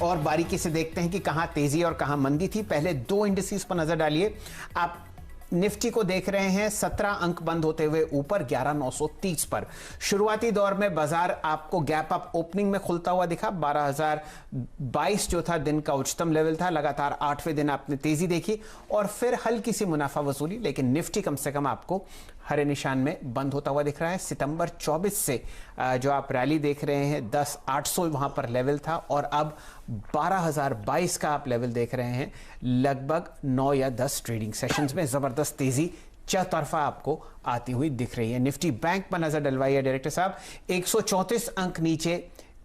और बारीकी से देखते हैं कि कहां तेजी और कहां मंदी थी। पहले दो इंडिसेस पर नजर डालिए। आप निफ्टी को देख रहे हैं 17 अंक बंद होते हुए ऊपर 11,930 पर। शुरुआती दौर में बाजार आपको गैप अप ओपनिंग में खुलता हुआ दिखा। 12,022 जो था दिन का उच्चतम लेवल था। लगातार 8वें दिन आपने तेजी देखी और फिर हल्की सी मुनाफा वसूली, लेकिन निफ्टी कम से कम आपको हरे निशान में बंद होता हुआ दिख रहा है। सितंबर 24 से जो आप रैली देख रहे हैं 10,800 वहां पर लेवल था और अब 12,022 का आप लेवल देख रहे हैं। लगभग 9 या 10 ट्रेडिंग सेशंस में जबरदस्त तेजी चौतरफा आपको आती हुई दिख रही है। निफ्टी बैंक पर नजर डलवाइए डायरेक्टर साहब। 134 अंक नीचे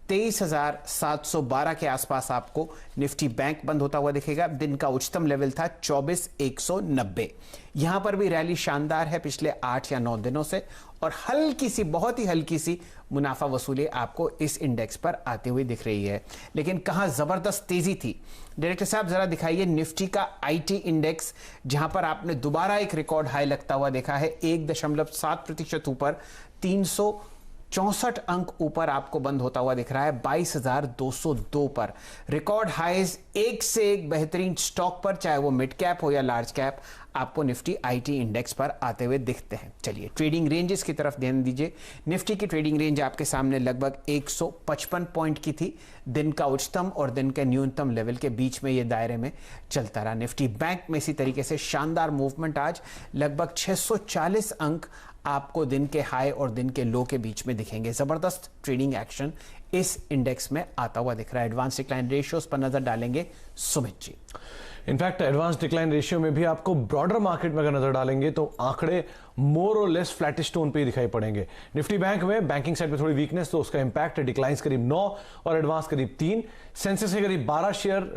23,712 के आसपास आपको निफ्टी बैंक बंद होता हुआ दिखेगा। दिन का उच्चतम लेवल था 24,190। यहां पर भी रैली शानदार है पिछले 8 या 9 दिनों से और हल्की सी, बहुत ही हल्की सी मुनाफा वसूली आपको इस इंडेक्स पर आती हुई दिख रही है। लेकिन कहां जबरदस्त तेजी थी डायरेक्टर साहब, जरा दिखाइए। निफ्टी का आईटी इंडेक्स, जहां पर आपने दोबारा एक रिकॉर्ड हाई लगता हुआ देखा है, 1.7% ऊपर 364 अंक ऊपर आपको बंद होता हुआ दिख रहा है 22,202 पर। रिकॉर्ड हाइज एक से एक बेहतरीन स्टॉक पर, चाहे वो मिड कैप हो या लार्ज कैप, आपको निफ्टी आईटी इंडेक्स पर आते हुए दिखते हैं। चलिए ट्रेडिंग रेंजेस की तरफ ध्यान दीजिए। निफ्टी की ट्रेडिंग रेंज आपके सामने लगभग 155 पॉइंट की थी। दिन का उच्चतम और दिन के न्यूनतम लेवल के बीच में ये दायरे में चलता रहा। निफ्टी बैंक में इसी तरीके से शानदार मूवमेंट, आज लगभग 640 अंक आपको दिन के हाई और दिन के लो के बीच में दिखेंगे। जबरदस्त ट्रेडिंग एक्शन इस इंडेक्स में आता हुआ दिख रहा है। एडवांस डिक्लाइन रेशियोज पर नजर डालेंगे Sumit ji. In fact advance decline ratio में भी आपको ब्रॉडर मार्केट में अगर नजर डालेंगे तो आंकड़े मोर और लेस फ्लैटिश टोन पे ही दिखाई पड़ेंगे। निफ्टी बैंक में बैंकिंग साइड पे थोड़ी वीकनेस, तो उसका इंपैक्ट है। डिक्लाइंस करीब 9 और एडवांस करीब 3। सेंसेक्स के करीब 12 शेयर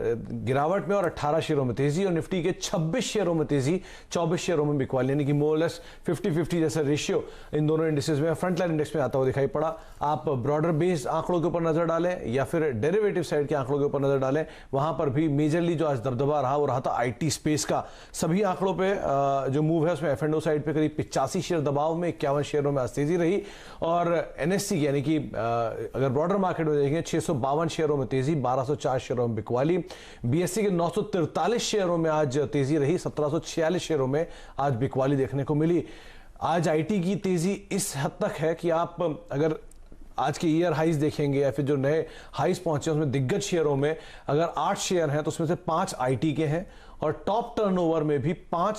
गिरावट में और 18 शेयरों में तेजी, और निफ्टी के 26 शेयरों में तेजी, 24 शेयरों में बिकवाली, यानी कि मोर लेस 50-50 जैसा रेशियो इन दोनों इंडेक्सेस में, फ्रंटलाइन इंडेक्स में आता हुआ दिखाई पड़ा। आप ब्रॉडर बेस्ड आंकड़ों के ऊपर नजर डालें या फिर डेरिवेटिव साइड के आंकड़ों के ऊपर नजर डालें, वहां पर भी मेजरली जो आज दबदबा रहा वो रहा था आईटी स्पेस का। सभी आंकड़ों पे जो मूव है उसमें एफ&ओ साइड पे करीब 85 शेयर दबाव में, 51 शेयरों में आज तेजी रही। और एनएससी यानी कि अगर ब्रॉडर मार्केट में देखेंगे 652 शेयरों में तेजी, 1204 शेयरों में बिकवाली। बीएससी के 943 शेयरों में आज तेजी रही, 1746 शेयरों में आज बिकवाली देखने को मिली। आज आईटी की तेजी इस हद तक है कि आप अगर आज के ईयर हाइज देखेंगे या फिर जो नए हाइज पहुंचे उसमें दिग्गज शेयरों में अगर 8 शेयर हैं तो उसमें से 5 आईटी के हैं, और टॉप टर्नओवर में भी 5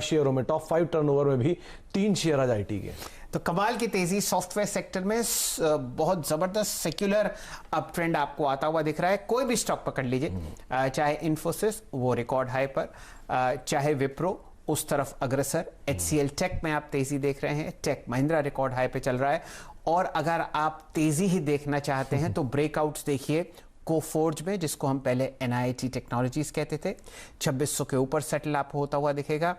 शेयरों में, टॉप 5 टर्नओवर में भी 3 शेयर आज आईटी के। तो कमाल की तेजी सॉफ्टवेयर सेक्टर में, बहुत जबरदस्त सेक्युलर अप ट्रेंड आपको आता हुआ दिख रहा है। कोई भी स्टॉक पकड़ लीजिए, चाहे इन्फोसिस वो रिकॉर्ड हाई पर, चाहे विप्रो उस तरफ अग्रसर, एचसीएल टेक में आप तेजी देख रहे हैं, टेक महिंद्रा रिकॉर्ड हाई पे चल रहा है। और अगर आप तेजी ही देखना चाहते हैं तो ब्रेकआउट्स देखिए कोफोर्ज में, जिसको हम पहले एनआईटी टेक्नोलॉजीज कहते थे, 2600 के ऊपर सेटल अप होता हुआ दिखेगा।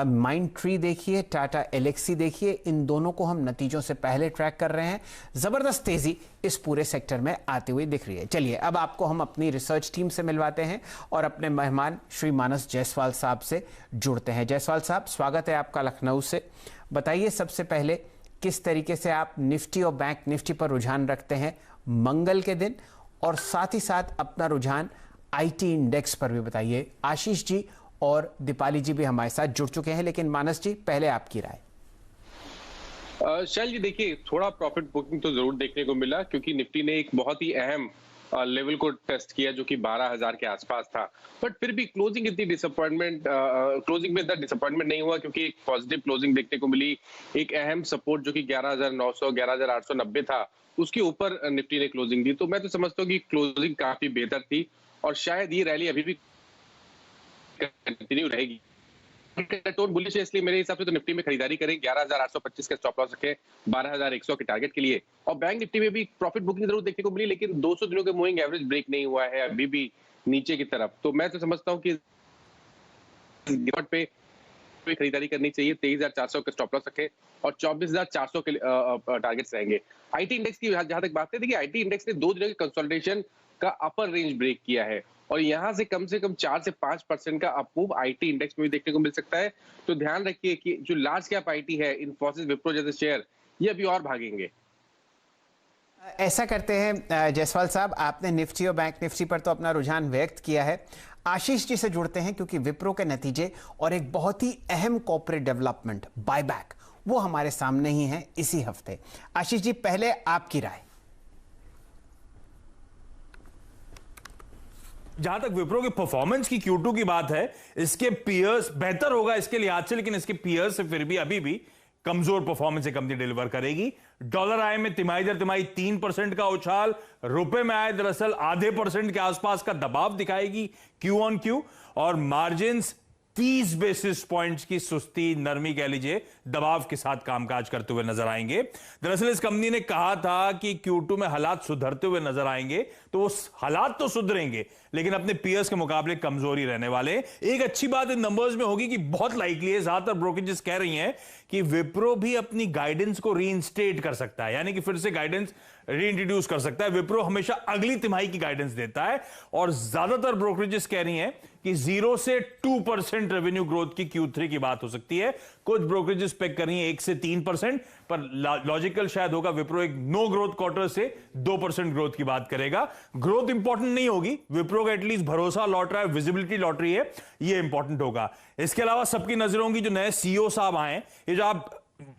माइंड ट्री देखिए, टाटा एलेक्सी देखिए, इन दोनों को हम नतीजों से पहले ट्रैक कर रहे हैं। जबरदस्त तेजी इस पूरे सेक्टर में आती हुई दिख रही है। चलिए अब आपको हम अपनी रिसर्च टीम से मिलवाते हैं और अपने मेहमान श्री मानस जायसवाल साहब से जुड़ते हैं। जायसवाल साहब, स्वागत है आपका लखनऊ से। बताइए सबसे पहले किस तरीके से आप निफ्टी और बैंक निफ्टी पर रुझान रखते हैं मंगल के दिन, और साथ ही साथ अपना रुझान आईटी इंडेक्स पर भी बताइए। आशीष जी और दीपाली जी भी हमारे साथ जुड़ चुके हैं, लेकिन मानस जी पहले आपकी राय। शैल जी, देखिए थोड़ा प्रॉफिट बुकिंग तो जरूर देखने को मिला, क्योंकि निफ्टी ने एक बहुत ही अहम लेवल को टेस्ट किया जो कि 12,000 के आसपास था। बट फिर भी क्लोजिंग इतनी क्लोजिंग में इतना डिसअपॉइंटमेंट नहीं हुआ, क्योंकि एक पॉजिटिव क्लोजिंग देखने को मिली। एक अहम सपोर्ट जो कि 11,900 11,890 था, उसके ऊपर निफ्टी ने क्लोजिंग दी। तो मैं तो समझता हूँ कि क्लोजिंग काफी बेहतर थी और शायद ये रैली अभी भी कंटिन्यू रहेगी। टोन बुलिश है, इसलिए मेरे हिसाब से तो निफ्टी में खरीदारी करें। 11,825 का स्टॉप लॉस रखें 12,100 के टारगेट के लिए। और बैंक निफ्टी में भी प्रॉफिट बुकिंग जरूर देखने को मिली, लेकिन 200 दिनों के मूविंग एवरेज ब्रेक नहीं हुआ है अभी भी नीचे की तरफ। तो मैं तो समझता हूँ कि गिरावट पे खरीदारी करनी चाहिए। 23,400 का स्टॉप लॉस रखें और 24,400 के टारगेट्स रहेंगे। आईटी इंडेक्स की जहां तक बात है, देखिए आईटी इंडेक्स ने 2 दिनों के कंसोलिडेशन का अपर रेंज ब्रेक किया है और यहां से कम 4 से 5% का अपमूव आईटी इंडेक्स में भी देखने को मिल सकता है। तो ध्यान रखिए कि जो लार्ज कैप आईटी है, इन्फोसिस, विप्रो जैसे शेयर, ये अभी और भागेंगे। ऐसा करते हैं जायसवाल साहब, आपने निफ्टी और बैंक निफ्टी पर तो अपना रुझान व्यक्त किया है। आशीष जी से जुड़ते हैं क्योंकि विप्रो के नतीजे और एक बहुत ही अहम कॉर्पोरेट डेवलपमेंट बायबैक वो हमारे सामने ही है इसी हफ्ते। आशीष जी, पहले आपकी राय। जहां तक विप्रो की परफॉर्मेंस की Q2 की बात है, इसके पीयर्स बेहतर होगा इसके लिहाज से, लेकिन इसके पीयर्स से फिर भी अभी भी कमजोर परफॉर्मेंस एक कंपनी डिलीवर करेगी। डॉलर आय में तिमाही दर तिमाही 3% का उछाल, रुपए में आए दरअसल आधे % के आसपास का दबाव दिखाएगी Q on Q, और मार्जिन 30 बेसिस पॉइंट्स की सुस्ती, नरमी कह लीजिए, दबाव के साथ कामकाज करते हुए नजर आएंगे। दरअसल इस कंपनी ने कहा था कि Q2 में हालात सुधरते हुए नजर आएंगे, तो वो हालात तो सुधरेंगे लेकिन अपने पीयर्स के मुकाबले कमजोरी रहने वाले। एक अच्छी बात इन नंबर्स में होगी कि बहुत लाइकली है, ज्यादातर ब्रोकरेजेस कह रही हैं कि विप्रो भी अपनी गाइडेंस को रीइंस्टेट कर सकता है, यानी कि फिर से गाइडेंस रीइंट्रोड्यूस कर सकता है। विप्रो हमेशा अगली तिमाही की गाइडेंस देता है और ज्यादातर ब्रोकरेजेस कह रही हैं कि 0 से 2% रेवेन्यू ग्रोथ की Q3 की बात हो सकती है। कुछ ब्रोकरेजेस पेग कर रही हैं 1 से 3%, पर लॉजिकल शायद होगा विप्रो एक नो ग्रोथ क्वार्टर से 2% ग्रोथ की बात करेगा। ग्रोथ इंपॉर्टेंट नहीं होगी, विप्रो का एटलीस्ट भरोसा लौट रहा है, विजिबिलिटी लौट रही है, ये इंपॉर्टेंट होगा। इसके अलावा सबकी नजरों की जो नए सीईओ साहब आए, ये जो आप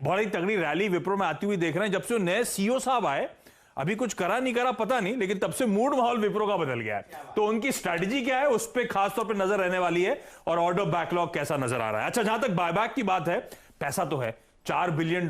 बड़ी तगड़ी रैली विप्रो में आती हुई देख रहे हैं, जब से नए सीईओ साहब आए, अभी कुछ करा नहीं करा पता नहीं, लेकिन तब से मूड माहौल विप्रो का बदल गया है। तो उनकी स्ट्रेटजी क्या है उस पर खासतौर पर नजर रहने वाली है, और ऑर्डर बैकलॉग कैसा नजर आ रहा है। अच्छा, जहां तक बायबैक की बात है, पैसा तो है, $4 बिलियन,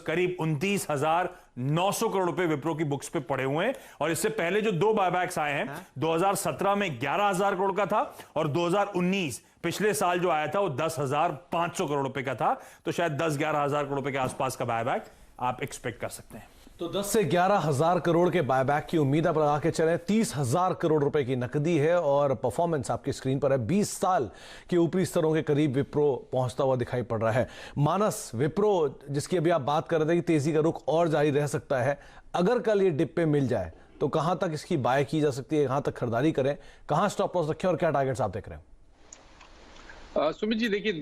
करीब 29,900 करोड़ रुपए विप्रो की बुक्स पे पड़े हुए हैं। और इससे पहले जो 2 बायबैक्स आए हैं, 2017 में 11,000 करोड़ का था, और 2019 पिछले साल जो आया था वो 10,500 करोड़ रुपए का था। तो शायद 10-11,000 करोड़ रुपए के आसपास का बायबैक आप एक्सपेक्ट कर सकते हैं। तो 10 से 11,000 करोड़ के बायबैक की उम्मीद आप लगा के चलें। 30,000 करोड़ रुपए की नकदी है और परफॉर्मेंस आपकी स्क्रीन पर है। 20 साल के ऊपरी स्तरों के करीब विप्रो पहुंचता हुआ दिखाई पड़ रहा है। मानस, विप्रो जिसकी अभी आप बात कर रहे थे कि तेजी का रुख और जारी रह सकता है, अगर कल ये डिप पे मिल जाए तो कहां तक इसकी बाय की जा सकती है, कहां तक खरीदारी करें, कहां स्टॉप लॉस रखें और क्या टारगेट्स आप देख रहे हैं? सुमित जी, देखिए,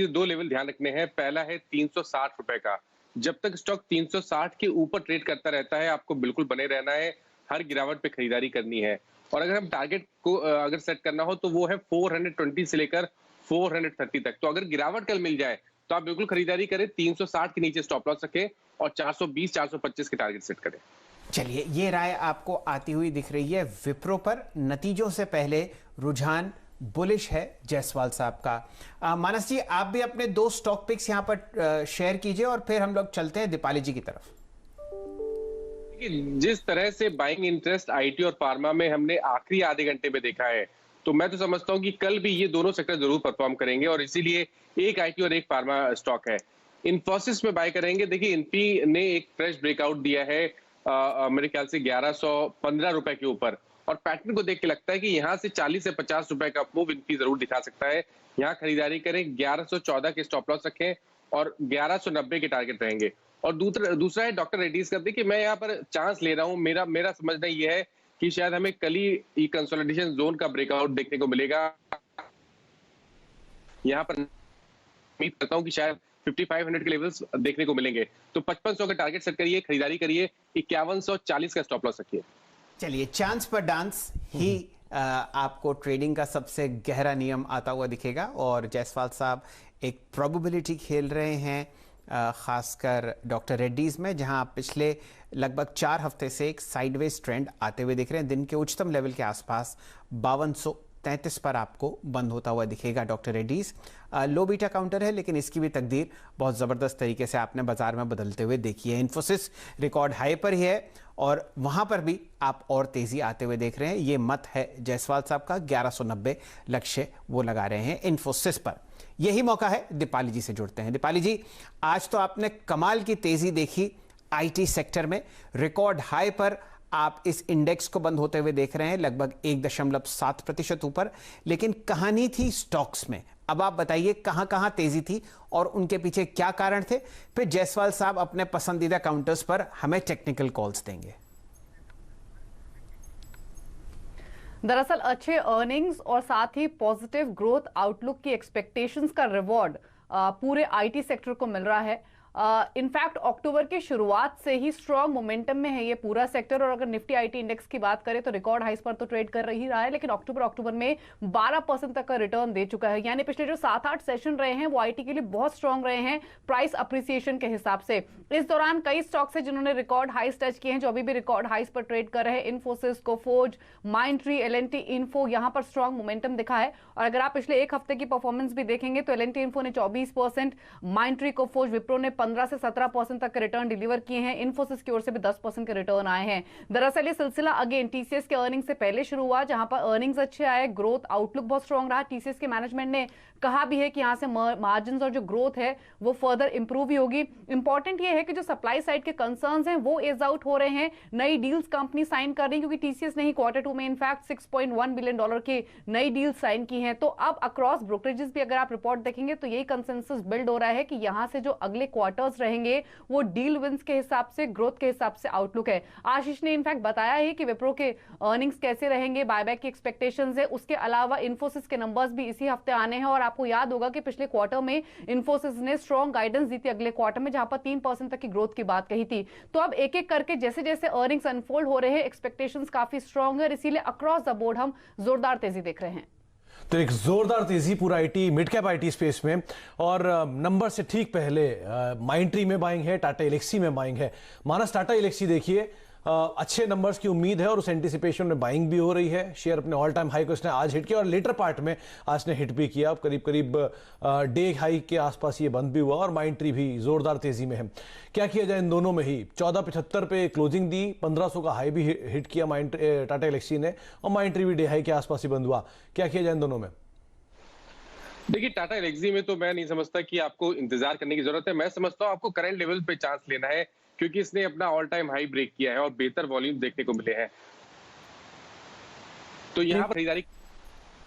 दो लेवल ध्यान रखने हैं। पहला है 360 रुपए का। जब तक स्टॉक 360 के ऊपर ट्रेड करता रहता है, आपको बिल्कुल बने रहना है, हर गिरावट पे खरीदारी करनी है। और अगर हम टारगेट को अगर सेट करना हो तो वो है 420 से लेकर 430 तक। तो अगर गिरावट कल मिल जाए तो आप बिल्कुल खरीदारी करें, 360 के नीचे स्टॉप लॉस रखें और 420-425 के टारगेट सेट करें। चलिए, ये राय आपको आती हुई दिख रही है विप्रो पर। नतीजों से पहले रुझान बुलिश है जायसवाल साहब का। मानस जी, आप भी अपने 2 स्टॉक पिक्स यहां पर शेयर कीजिए और फिर हम लोग चलते हैं दीपाली जी की तरफ। जिस तरह से बाइंग इंटरेस्ट आईटी और फार्मा में हमने आखिरी आधे घंटे में देखा है, तो मैं तो समझता हूं कि कल भी ये दोनों सेक्टर जरूर परफॉर्म करेंगे, और इसीलिए एक आईटी और एक फार्मा स्टॉक है। इन्फोसिस में बाय करेंगे। देखिए, इन्फी ने एक फ्रेश ब्रेकआउट दिया है मेरे ख्याल से 1115 रुपए के ऊपर, और पैटर्न को देख के लगता है कि यहां से 40 से 50 रुपए का मूव इनकी जरूर दिखा सकता है। यहां खरीदारी करें, 1114 के स्टॉप लॉस रखें और 1190 के टारगेट रहेंगे। और दूसरा है डॉक्टर रेड्डीज का। देखिए, मैं यहाँ पर चांस ले रहा हूँ, मेरा समझना ये है कि शायद हमें कल ही कंसोलिडेशन जोन का ब्रेकआउट देखने को मिलेगा। यहाँ पर उम्मीद करता हूँ कि शायद 5500 के लेवल्स देखने को मिलेंगे। तो 5500 का टारगेट सेट करिए, खरीदारी करिए, 5140 का स्टॉप लॉस रखिए। चलिए, चांस पर डांस ही आपको ट्रेडिंग का सबसे गहरा नियम आता हुआ दिखेगा, और जायसवाल साहब एक प्रोबेबिलिटी खेल रहे हैं, खासकर डॉक्टर रेड्डीज में, जहां आप पिछले लगभग 4 हफ्ते से एक साइडवेज ट्रेंड आते हुए दिख रहे हैं। दिन के उच्चतम लेवल के आसपास 5233 पर आपको बंद होता हुआ दिखेगा doctor Reddy's. Low beta counter है, लेकिन इसकी भी तकदीर बहुत ज़बरदस्त तरीके से आपने बाजार में बदलते हुए देखी है। इन्फोसिस रिकॉर्ड हाई पर ही है और वहां पर भी आप और तेजी आते हुए देख रहे हैं। ये मत है जायसवाल साहब का, 1190 लक्ष्य वो लगा रहे हैं इन्फोसिस पर। यही मौका है, दीपाली जी से जुड़ते हैं। दीपाली जी, आज तो आपने कमाल की तेजी देखी आईटी सेक्टर में, रिकॉर्ड हाई पर आप इस इंडेक्स को बंद होते हुए देख रहे हैं, लगभग 1.7% ऊपर, लेकिन कहानी थी स्टॉक्स में। अब आप बताइए कहां कहां तेजी थी और उनके पीछे क्या कारण थे, फिर जायसवाल साहब अपने पसंदीदा काउंटर्स पर हमें टेक्निकल कॉल्स देंगे। दरअसल अच्छे अर्निंग्स और साथ ही पॉजिटिव ग्रोथ आउटलुक की एक्सपेक्टेशंस का रिवॉर्ड पूरे आईटी सेक्टर को मिल रहा है। इनफैक्ट अक्टूबर की शुरुआत से ही स्ट्रॉन्ग मोमेंटम में है ये पूरा सेक्टर। और अगर निफ्टी आईटी इंडेक्स की बात करें तो रिकॉर्ड हाइस पर तो ट्रेड कर ही रहा है, लेकिन अक्टूबर में 12% तक का रिटर्न दे चुका है। यानी पिछले जो 7-8 सेशन रहे हैं वो आईटी के लिए बहुत स्ट्रॉन्ग रहे हैं प्राइस अप्रिसिएशन के हिसाब से। इस दौरान कई स्टॉक्स है जिन्होंने रिकॉर्ड हाइस टच किए हैं, जो अभी भी रिकॉर्ड हाइस पर ट्रेड कर रहे हैं। Infosys, Coforge, Mindtree, L&T info, यहां पर स्ट्रॉन्ग मोमेंटम दिखा है। और अगर आप पिछले एक हफ्ते की परफॉर्मेंस भी देखेंगे तो एल&टी इन्फो ने 24%, माइंडट्री, कोफोर्ज, विप्रो ने 15 से 17% तक के रिटर्न डिलीवर किए हैं। इन्फोसिस की ओर से भी 10% के रिटर्न आए हैं। दरअसल ये सिलसिला अगेन टीसीएस के अर्निंग से पहले शुरू हुआ, जहां पर अर्निंग्स अच्छे आए, ग्रोथ आउटलुक बहुत स्ट्रॉन्ग रहा। टीसीएस के मैनेजमेंट ने कहा भी है कि यहां से मार्जिन और जो ग्रोथ है वो फर्दर इंप्रूव ही होगी। इंपॉर्टेंट ये है कि जो सप्लाई साइड के कंसर्न्स हैं वो एज आउट हो रहे हैं। नई डील्स कंपनी साइन कर रही है, क्योंकि टीसीएस ने ही Q2 में इनफैक्ट $6.1 बिलियन की नई डील साइन की है। तो अब अक्रॉस ब्रोकरेजेस भी अगर आप रिपोर्ट देखेंगे तो यही कंसेंसस बिल्ड हो रहा है कि यहां से जो अगले क्वार्टर्स रहेंगे वो डील विंस के हिसाब से, ग्रोथ के हिसाब से आउटलुक है। आशीष ने इनफैक्ट बताया है कि विप्रो के अर्निंग्स कैसे रहेंगे, बायबैक की एक्सपेक्टेशंस है। उसके अलावा इन्फोसिस के नंबर्स भी इसी हफ्ते आने हैं। और आपको याद होगा कि पिछले क्वार्टर में इन्फोसिस ने स्ट्रॉन्ग गाइडेंस दी थी अगले क्वार्टर में, जहां पर 3% तक की ग्रोथ की बात कही थी। तो अब एक एक करके जैसे जैसे अर्निंग्स अनफोल्ड हो रहे हैं, एक्सपेक्टेशंस काफी स्ट्रॉन्ग है और इसीलिए अक्रॉस द बोर्ड हम जोरदार तेजी देख रहे हैं। तो एक जोरदार तेजी पूरा IT, mid cap IT space में। और नंबर से ठीक पहले माइंडट्री में बाइंग है, टाटा एलेक्सी में बाइंग है। मानस टाटा एलेक्सी देखिए, अच्छे नंबर्स की उम्मीद है और उस एंटिसिपेशन में बाइंग भी हो रही है। शेयर अपने ऑल टाइम हाई को इसने आज हिट किया और लेटर पार्ट में आज ने हिट भी किया। करीब करीब डे हाई के आसपास ये बंद भी हुआ और माइंडट्री भी जोरदार तेजी में है। क्या किया जाए इन दोनों में ही? 1475 पे क्लोजिंग दी, 1500 का हाई भी हिट किया टाटा एलेक्सी ने, और माइंडट्री भी डे हाई के आसपास ही बंद हुआ। क्या किया जाए इन दोनों में? देखिए, टाटा एलेक्सी में तो मैं नहीं समझता कि आपको इंतजार करने की जरूरत है। मैं समझता हूँ आपको करंट लेवल पे चांस लेना है, क्योंकि इसने अपना ऑल टाइम हाई ब्रेक किया है और बेहतर वॉल्यूम देखने को मिले हैं। तो यहाँ पर खरीदारी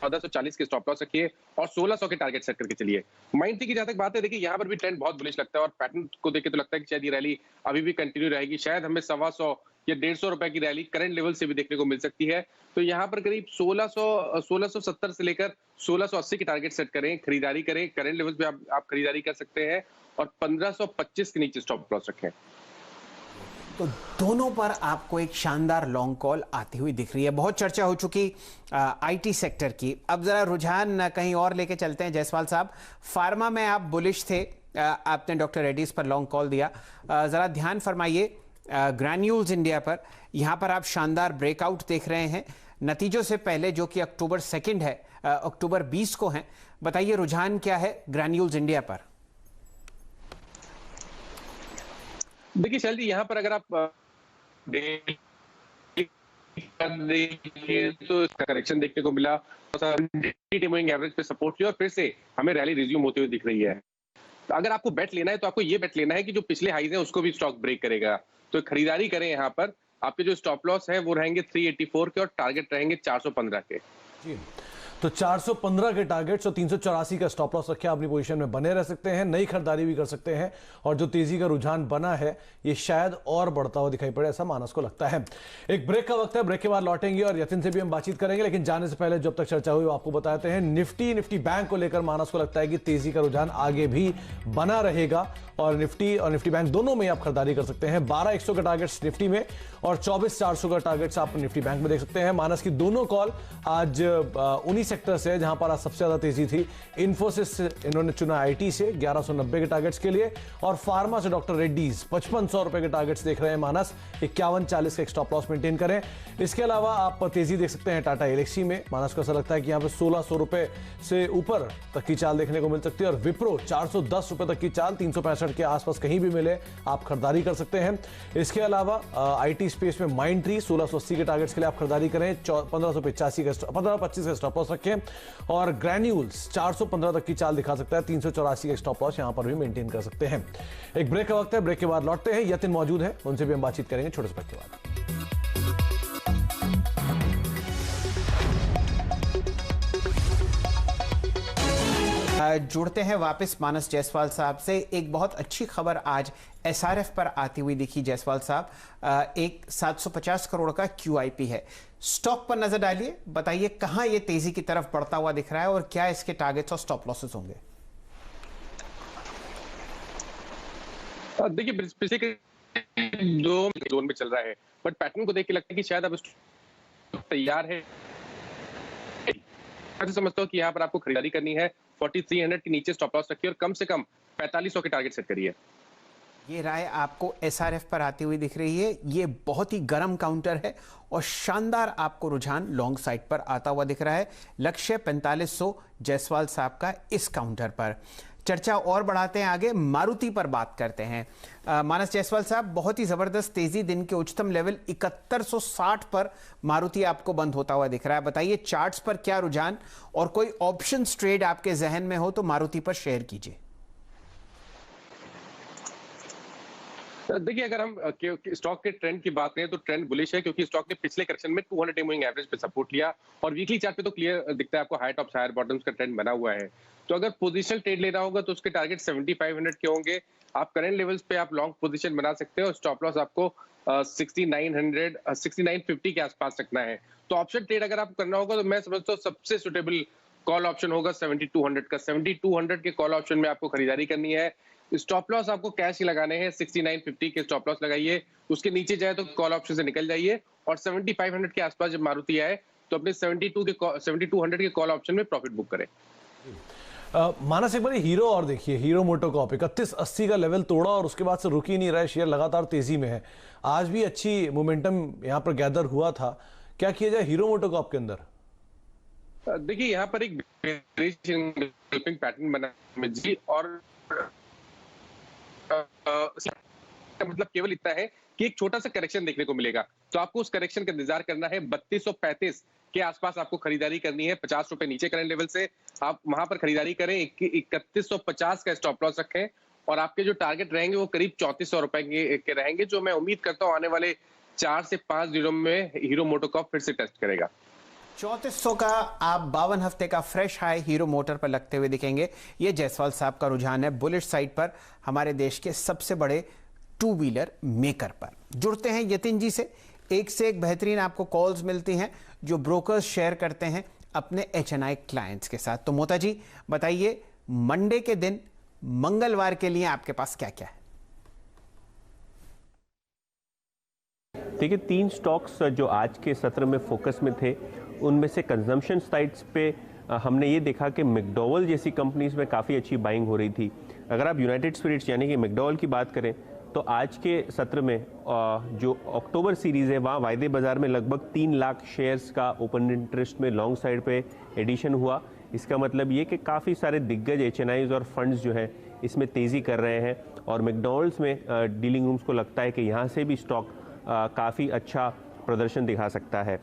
1440 के स्टॉप लॉस रखिए और 1600 के टारगेट सेट करके चलिए। माइंडट्री की जहां तक बात है, देखिए यहाँ पर भी ट्रेंड बहुत बुलिश लगता है और पैटर्न को देख के तो लगता है कि शायद ये रैली अभी भी कंटिन्यू रहेगी। शायद हमें 125 या 150 रुपए की रैली करंट लेवल से भी देखने को मिल सकती है। तो यहाँ पर करीब 1670 से लेकर 1680 की टारगेट सेट करें, खरीदारी करें। करंट लेवल पे आप खरीदारी कर सकते हैं और 1525 के नीचे स्टॉप लॉस रखें। तो दोनों पर आपको एक शानदार लॉन्ग कॉल आती हुई दिख रही है। बहुत चर्चा हो चुकी आईटी सेक्टर की। अब जरा रुझान कहीं और लेके चलते हैं जायसवाल साहब। फार्मा में आप बुलिश थे, आपने डॉक्टर रेड्डीज पर लॉन्ग कॉल दिया। जरा ध्यान फरमाइए ग्रैन्यूल्स इंडिया पर। यहां पर आप शानदार ब्रेकआउट देख रहे हैं नतीजों से पहले, जो कि अक्टूबर 2 है, अक्टूबर 20 को है। बताइए रुझान क्या है ग्रैन्यूल्स इंडिया पर? देखिए शैल जी, यहाँ पर अगर आप देखिए तो करेक्शन देखने को मिला, मूविंग एवरेज पे सपोर्ट किया और फिर से हमें रैली रिज्यूम होते हुए दिख रही है। तो अगर आपको बेट लेना है तो आपको ये बेट लेना है कि जो पिछले हाईज है उसको भी स्टॉक ब्रेक करेगा। तो खरीदारी करें। यहाँ पर आपके जो स्टॉप लॉस है वो रहेंगे 384 के और टारगेट रहेंगे 415 के। जी, तो 415 के टारगेट्स और 384 का स्टॉप लॉस रखे अपनी पोजीशन में बने रह सकते हैं, नई खरीदारी भी कर सकते हैं। और जो तेजी का रुझान बना है ये शायद और बढ़ता हुआ दिखाई पड़े, ऐसा मानस को लगता है। एक ब्रेक का वक्त है, ब्रेक के बाद लौटेंगे और यतिन से भी हम बातचीत करेंगे। लेकिन जाने से पहले जब तक चर्चा हुई वो आपको बताते हैं। निफ्टी बैंक को लेकर मानस को लगता है कि तेजी का रुझान आगे भी बना रहेगा और निफ्टी और निफ्टी बैंक दोनों में आप खरीदारी कर सकते हैं। 12100 का टारगेट्स निफ्टी में और 24400 का टारगेट्स आप निफ्टी बैंक में देख सकते हैं। मानस की दोनों कॉल आज उन्हीं सेक्टर से जहां पर आज सबसे ज्यादा तेजी थी। इन्फोसिस इन्होंने चुना आईटी से 1190 के टारगेट्स के लिए और फार्मा से डॉक्टर रेड्डीज 5500 रुपए के टारगेट्स देख रहे हैं मानस। 5140 का स्टॉप लॉस मेंटेन करें। इसके अलावा आप तेजी देख सकते हैं टाटा एलेक्सी में। मानस को ऐसा लगता है कि यहां पर 1600 रुपए से ऊपर तक की चाल देखने को मिल सकती है और विप्रो 410 रुपए तक की चाल 365 के आसपास कहीं भी मिले आप खरीदारी कर सकते हैं। इसके अलावा आईटी स्पेस में माइंडट्री 1680 के टारगेट्स के लिए आप खरीदारी करें। 1525 का स्टॉप लॉस रखें और ग्रैन्यूल्स 415 तक की चाल दिखा सकता है। 384 का स्टॉप लॉस यहां पर भी मेंटेन कर सकते हैं। एक ब्रेक का वक्त है, ब्रेक के बाद लौटते हैं। यतिन मौजूद है, उनसे भी हम बातचीत करेंगे छोटे से ब्रेक के बाद। जुड़ते हैं वापस मानस जायसवाल साहब से। एक बहुत अच्छी खबर आज एसआरएफ पर आती हुई दिखी जायसवाल साहब। एक 750 करोड़ का QIP है। स्टॉक पर नजर डालिए, बताइए कहां ये तेजी की तरफ बढ़ता हुआ दिख रहा है और क्या इसके टारगेट्स और स्टॉप लॉसेस होंगे? देखिए पिछले के दो जोन में चल रहा है, बट पैटर्न को देख के लगता है कि शायद अब तैयार है। मैं समझता हूँ कि यहाँ पर आपको खरीदारी करनी है, 4300 के नीचे स्टॉप लॉस रखिए और कम से कम 4500 के टारगेट सेट करिए। ये राय आपको एसआरएफ पर आती हुई दिख रही है। ये बहुत ही गर्म काउंटर है और शानदार आपको रुझान लॉन्ग साइड पर आता हुआ दिख रहा है। लक्ष्य 4500 जायसवाल साहब का इस काउंटर पर। चर्चा और बढ़ाते हैं आगे, मारुति पर बात करते हैं। मानस जायसवाल साहब, बहुत ही जबरदस्त तेजी, दिन के उच्चतम लेवल 7160 पर मारुति आपको बंद होता हुआ दिख रहा है। बताइए चार्ट्स पर क्या रुझान, और कोई ऑप्शंस ट्रेड आपके जहन में हो तो मारुति पर शेयर कीजिए। देखिए, अगर हम स्टॉक के ट्रेंड की बात करें तो ट्रेंड बुलिश है, क्योंकि स्टॉक ने पिछले करेक्शन में 200 डे मूविंग एवरेज पे सपोर्ट लिया और वीकली चार्ट पे तो क्लियर दिखता है आपको हाई टॉप्स हायर बॉटम्स का ट्रेंड बना हुआ है। तो अगर पोजिशनल ट्रेड लेना होगा तो उसके टारगेट 7500 के होंगे। आप करंट लेवल्स पे आप लॉन्ग पोजीशन बना सकते हो और स्टॉप लॉस आपको 6950 के आसपास रखना है। तो ऑप्शन ट्रेड अगर आपको करना होगा तो मैं समझता हूँ सबसे सुटेबल कॉल ऑप्शन होगा 7200 का। 7200 के कॉल ऑप्शन में आपको खरीदारी करनी है। स्टॉप लॉस आपको कैश ही लगाने हैं, 6950 के स्टॉप लॉस लगाइए, उसके नीचे जाए तो कॉल ऑप्शन से निकल जाइए और 7500 के आसपास जब मारुति आए तो अपने 7200 के कॉल ऑप्शन में प्रॉफिट बुक करें। मानस, एक बार हीरो और देखिए, हीरो मोटोकॉर्प 3180 का लेवल तोड़ा और उसके बाद से रुक ही नहीं रहा है, शेयर लगातार तेजी में है। आज भी अच्छी मोमेंटम यहां पर गैदर हुआ था, क्या किया जाए हीरो मोटोकॉर्प के अंदर? देखिए, यहाँ पर एक पैटर्न बना जी, और मतलब केवल इतना है कि एक छोटा सा करेक्शन देखने को मिलेगा, तो आपको उस करेक्शन का इंतजार करना है। 3235 के आसपास आपको खरीदारी करनी है, 50 रुपए नीचे करंट लेवल से आप वहां पर खरीदारी करें। 3150 का स्टॉप लॉस रखें और आपके जो टारगेट रहेंगे वो करीब 3400 रुपए के रहेंगे, जो मैं उम्मीद करता हूँ आने वाले 4 से 5 दिनों में हीरो मोटोकॉर्प फिर से टेस्ट करेगा। 3400 का आप 52 हफ्ते का फ्रेश हाई हीरो मोटर पर लगते हुए दिखेंगे। ये जायसवाल साहब का रुझान है बुलिश साइड पर हमारे देश के सबसे बड़े टू व्हीलर मेकर पर। जुड़ते हैं यतिन जी से एक बेहतरीन आपको कॉल्स मिलती हैं जो ब्रोकर्स शेयर करते हैं अपने HNI क्लाइंट्स के साथ। तो मोता जी बताइए, मंडे के दिन मंगलवार के लिए आपके पास क्या क्या है? देखिए, 3 स्टॉक्स जो आज के सत्र में फोकस में थे, उनमें से कंजम्पशन साइट्स पे हमने ये देखा कि मैकडॉवेल जैसी कंपनीज में काफ़ी अच्छी बाइंग हो रही थी। अगर आप यूनाइटेड स्पिरिट्स यानी कि मैकडॉवेल की बात करें तो आज के सत्र में जो अक्टूबर सीरीज़ है वहाँ वायदे बाज़ार में लगभग 3 लाख शेयर्स का ओपन इंटरेस्ट में लॉन्ग साइड पे एडिशन हुआ। इसका मतलब ये कि काफ़ी सारे दिग्गज HNIs और फंड्स जो हैं इसमें तेज़ी कर रहे हैं और मैकडॉवेल्स में डीलिंग रूम्स को लगता है कि यहाँ से भी स्टॉक काफ़ी अच्छा प्रदर्शन दिखा सकता है।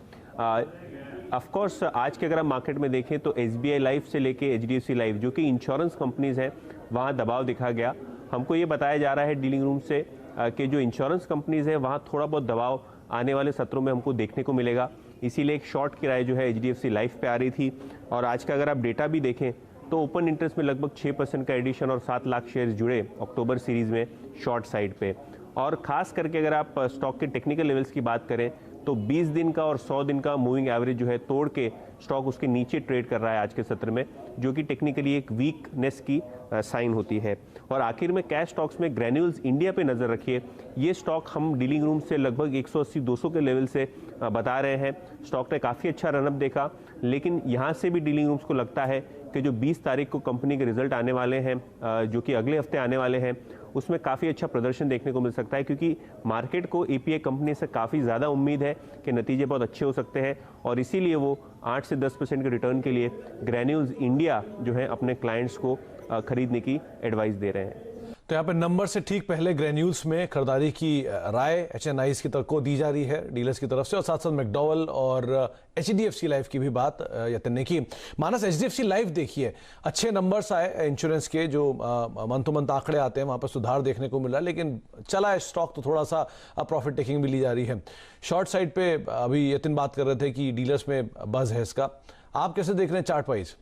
ऑफ कोर्स आज के अगर हम मार्केट में देखें तो SBI लाइफ से लेके HDFC लाइफ जो कि इंश्योरेंस कंपनीज हैं वहाँ दबाव दिखा गया। हमको ये बताया जा रहा है डीलिंग रूम से कि जो इंश्योरेंस कंपनीज है वहाँ थोड़ा बहुत दबाव आने वाले सत्रों में हमको देखने को मिलेगा। इसीलिए एक शॉर्ट किराए जो है HDFC लाइफ पे आ रही थी और आज का अगर आप डेटा भी देखें तो ओपन इंटरेस्ट में लगभग 6% का एडिशन और 7 लाख शेयर्स जुड़े अक्टूबर सीरीज़ में शॉर्ट साइड पे। और ख़ास करके अगर आप स्टॉक के टेक्निकल लेवल्स की बात करें तो 20 दिन का और 100 दिन का मूविंग एवरेज जो है तोड़ के स्टॉक उसके नीचे ट्रेड कर रहा है आज के सत्र में, जो कि टेक्निकली एक वीकनेस की साइन होती है। और आखिर में कैश स्टॉक्स में ग्रैन्यूल्स इंडिया पे नज़र रखिए। ये स्टॉक हम डीलिंग रूम से लगभग 180-200 के लेवल से बता रहे हैं। स्टॉक ने काफ़ी अच्छा रनअप देखा, लेकिन यहाँ से भी डीलिंग रूम्स को लगता है कि जो 20 तारीख को कंपनी के रिजल्ट आने वाले हैं, जो कि अगले हफ्ते आने वाले हैं, उसमें काफ़ी अच्छा प्रदर्शन देखने को मिल सकता है, क्योंकि मार्केट को API कंपनी से काफ़ी ज़्यादा उम्मीद है कि नतीजे बहुत अच्छे हो सकते हैं और इसीलिए वो 8 से 10% के रिटर्न के लिए ग्रैन्यूल्स इंडिया जो है अपने क्लाइंट्स को खरीदने की एडवाइस दे रहे हैं। तो यहाँ पे नंबर से ठीक पहले ग्रैन्यूल्स में खरीदारी की राय HNIs की तरफ को दी जा रही है डीलर्स की तरफ से, और साथ साथ मैकडॉवेल और HDFC लाइफ की भी बात यतिन ने की। मानस, HDFC लाइफ देखिए, अच्छे नंबर्स आए इंश्योरेंस के, जो मंथ टू मंथ आंकड़े आते हैं वहाँ पर सुधार देखने को मिला, लेकिन चला है स्टॉक तो थोड़ा सा प्रॉफिट टेकिंग भी ली जा रही है। शॉर्ट साइड पे अभी यतिन बात कर रहे थे कि डीलर्स में बज है इसका, आप कैसे देख रहे हैं चार्ट वाइज?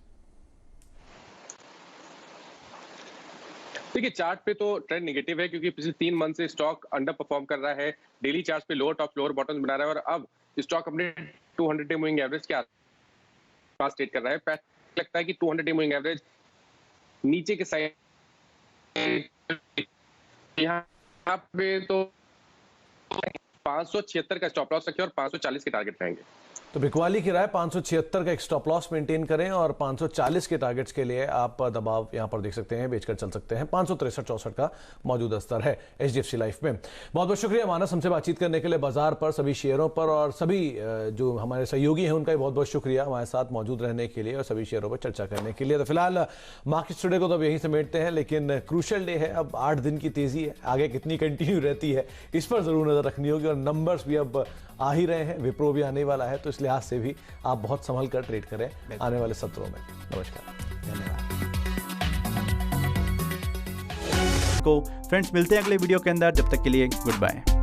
देखिए, चार्ट पे तो ट्रेंड नेगेटिव है, क्योंकि पिछले 3 मंथ से स्टॉक अंडर परफॉर्म कर रहा है। डेली चार्ट पे लोअर टॉप लोअर बॉटम बना रहा है और अब स्टॉक अपने 200 डे मूविंग एवरेज के आसपास ट्रेड कर रहा है। लगता है कि 200 डे मूविंग एवरेज नीचे के साइड यहाँ यहाँ पे तो 576 का स्टॉप लॉस रखें और 540 के टारगेट रहेंगे। तो बिकवाली की राय 576 का एक स्टॉप लॉस मेंटेन करें और 540 के टारगेट्स के लिए आप दबाव यहां पर देख सकते हैं, बेचकर चल सकते हैं। 563-64 का मौजूदा स्तर है एचडीएफसी लाइफ में। बहुत बहुत शुक्रिया मानस, हमसे बातचीत करने के लिए, बाजार पर, सभी शेयरों पर, और सभी जो हमारे सहयोगी हैं उनका भी बहुत बहुत शुक्रिया हमारे साथ मौजूद रहने के लिए और सभी शेयरों पर चर्चा करने के लिए। तो फिलहाल मार्केट टुडे को तो अब यहीं समेटते हैं, लेकिन क्रूशल डे है, अब 8 दिन की तेजी है, आगे कितनी कंटिन्यू रहती है इस पर जरूर नजर रखनी होगी। और नंबर्स भी अब आ ही रहे हैं, विप्रो भी आने वाला है, तो इस लिहाज से भी आप बहुत संभल कर ट्रेड करें आने वाले सत्रों में। नमस्कार, धन्यवाद। फ्रेंड्स मिलते हैं अगले वीडियो के अंदर, जब तक के लिए गुड बाय।